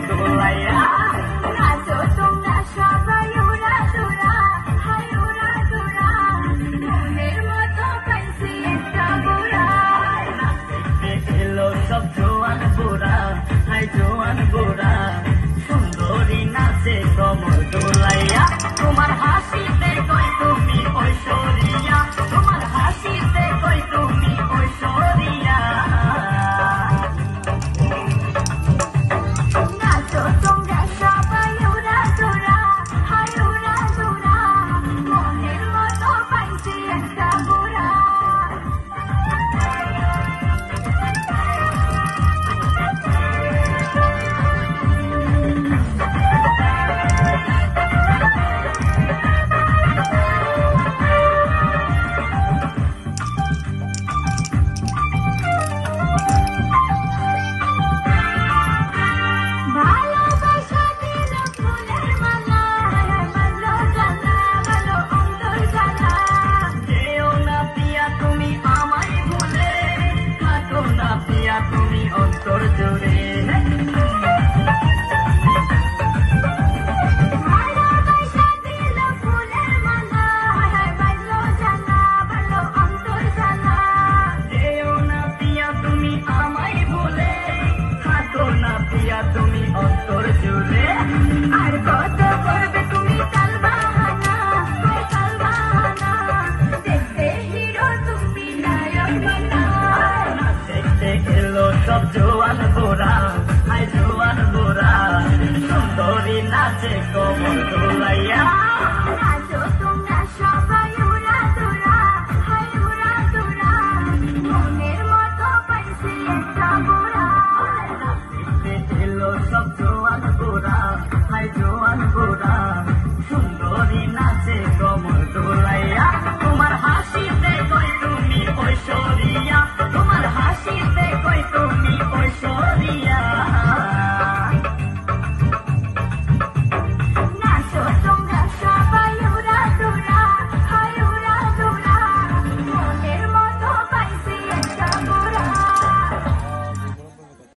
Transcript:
দোলাইয়া নাচো তোমরা সবাই উড়া দুরা হাই উড়া দুরা মনের মতো পাইছি একটা বুড়া দেখতে এলো সব জোয়ান বুড়া হাই জোয়ান বুড়া সুন্দরী নাচে কমর দোলাইয়া তোমার হাসিতে কই তুমি ঐশ্বরিয়া তোমার হাসিতে কই তুমি ঐশ্বরিয়া নাচো তোমরা সবাই উড়া দুরা হাই উড়া দুরা মনের মতো পাইছি একটা বুড়া ভালোবাসা দিল ফুলের মালা বাজলো জানা ভালো অন্তর জানা যেও না পিয়া তুমি আমায় ভুলে থাকো না পিয়া তুমি অন্তর জুড়ে ভালোবাসা দিল ফুলের মালা বাজলো জানা ভালো অন্তর জানা যেও না পিয়া তুমি আমায় ভুলে থাকো না পিয়া তুমি অন্তর জুড়ে আর কত করবে তুমি তাল বাহানা দেখতে হিরো তুমি নায়ক বানা দেখতে এলো সব জোয়ান বুড়া হাই জোয়ান বুড়া সুন্দরী নাচে কমর দোলাইয়া নাচো তোমরা সবাই উড়া দুরা হাই উড়া দুরা মনের মতো পাইছি একটা বুড়া দেখতে এলো সব জোয়ান বুড়া হাই জোয়ান